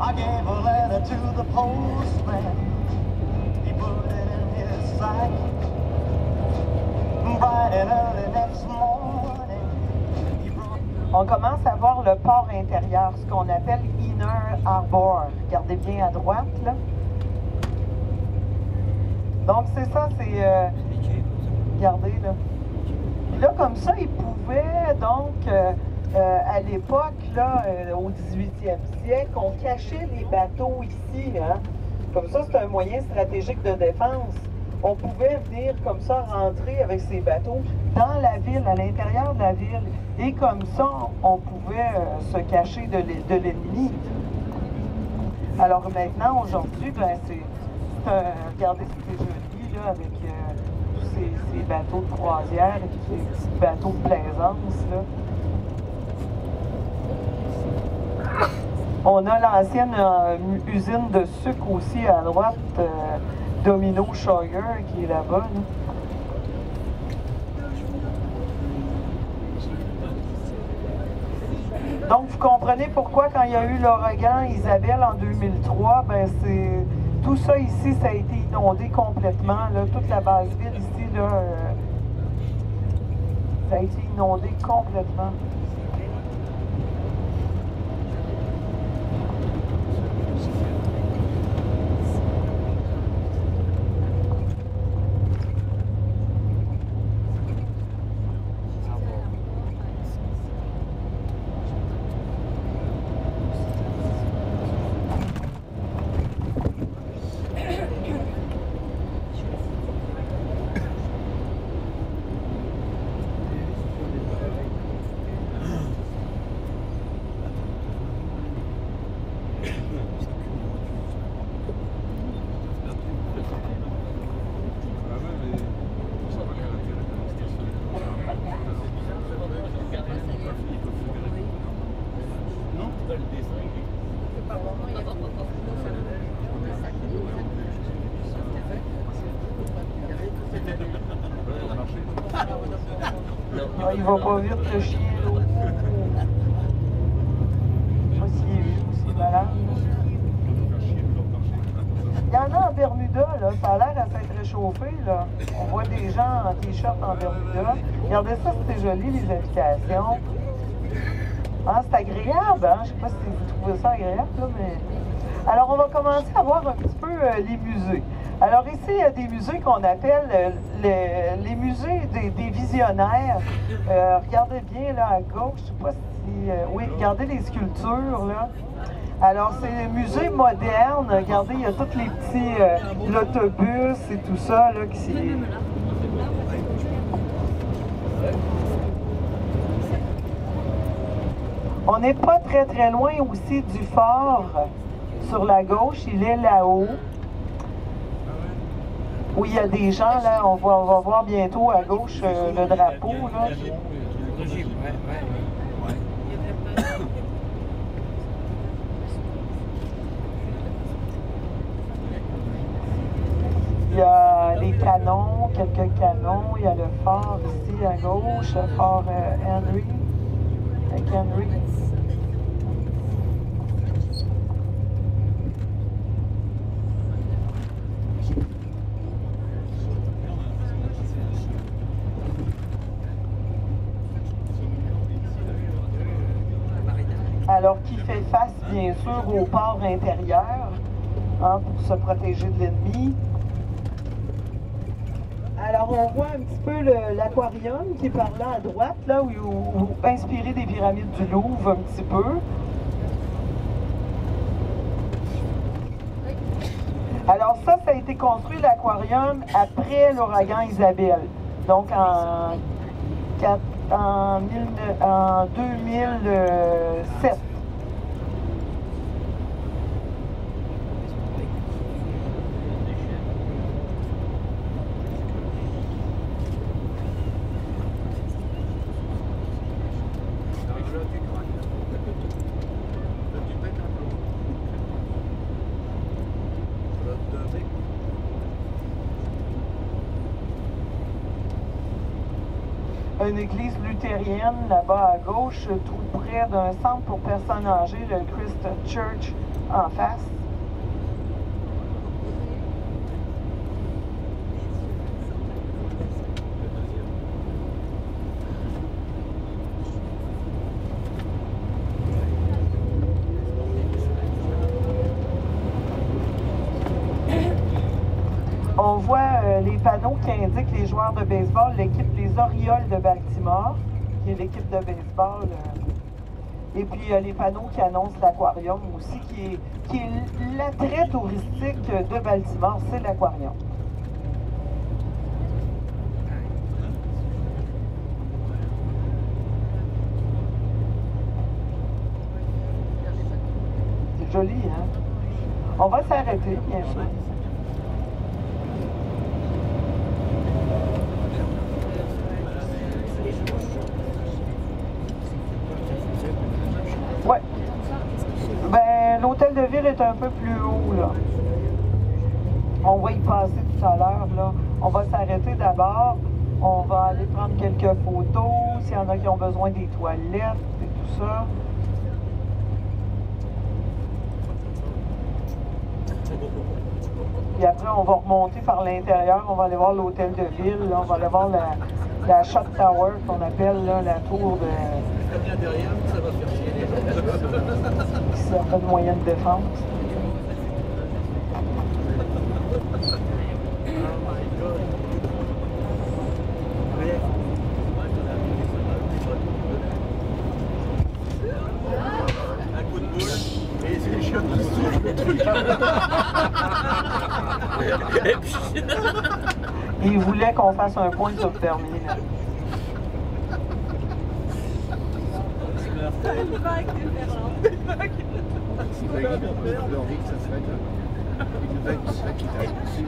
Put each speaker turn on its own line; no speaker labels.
I gave a letter to the postman. He put it in his sack. Bright and early next morning. On commence à voir le port intérieur, ce qu'on appelle Inner Harbor. Regardez bien à droite, là. Donc, c'est ça, c'est... regardez, là. Puis là, comme ça, ils pouvaient, donc... à l'époque, là, au 18e siècle, on cachait les bateaux ici. Hein? Comme ça, c'est un moyen stratégique de défense. On pouvait venir comme ça, rentrer avec ces bateaux dans la ville, à l'intérieur de la ville. Et comme ça, on pouvait se cacher de l'ennemi. Alors maintenant, aujourd'hui, ben, regardez, c'est joli, là, avec tous ces bateaux de croisière et tous ces petits bateaux de plaisance, là. On a l'ancienne usine de sucre aussi à droite, Domino Sugar, qui est là-bas. Là. Donc, vous comprenez pourquoi, quand il y a eu l'ouragan Isabelle en 2003, ben tout ça ici, ça a été inondé complètement. Là, toute la base ville ici, là, ça a été inondé complètement. Ah, il va pas vite, le chien, là. Je sais pas s'il est vieux ou s'il est malade. Il y en a en Bermuda, là. Ça a l'air à s'être réchauffé, là. On voit des gens en t-shirt en Bermuda. Regardez ça, c'est joli, les applications. Ah, c'est agréable, hein? Je sais pas si vous trouvez ça agréable, là, mais... Alors, on va commencer à voir un petit peu les musées. Alors ici, il y a des musées qu'on appelle les musées des visionnaires. Regardez bien là à gauche, je ne sais pas si... oui, regardez les sculptures là. Alors c'est les musées modernes. Regardez, il y a tous les petits... l'autobus et tout ça là qui... On n'est pas très loin aussi du fort sur la gauche, il est là-haut. Où il y a des gens, là, on va voir bientôt à gauche le drapeau, là. Il y a les canons, quelques canons, il y a le phare ici à gauche, le phare Henry, avec Henry. Alors qui fait face bien sûr au port intérieur, hein, pour se protéger de l'ennemi. Alors on voit un petit peu l'aquarium qui est par là à droite, là où inspiré des pyramides du Louvre un petit peu. Alors ça a été construit l'aquarium après l'ouragan Isabelle, donc en 2007. une église luthérienne là-bas à gauche, tout près d'un centre pour personnes âgées, le Christ Church en face. On voit les panneaux qui indiquent les joueurs de baseball, l'équipe les Orioles de Baltimore, qui est l'équipe de baseball. Et puis les panneaux qui annoncent l'aquarium aussi, qui est l'attrait touristique de Baltimore, c'est l'aquarium. C'est joli, hein? On va s'arrêter, bien sûr. Ouais. Ben, l'hôtel de ville est un peu plus haut, là. On va y passer tout à l'heure, là. On va s'arrêter d'abord. On va aller prendre quelques photos, s'il y en a qui ont besoin des toilettes et tout ça. Puis après, on va remonter par l'intérieur. On va aller voir l'hôtel de ville, là. On va aller voir la Shot Tower, qu'on appelle, là, la tour de...
derrière, ça va faire chier.
Certaines moyens de défense.
Un coup de boule, et c'est les chiottes qui soufflent le truc.
Il voulait qu'on fasse un point sur le permis, là.
Une vague différente.
Une vague qui serait une vague qui serait qui t'a poussé.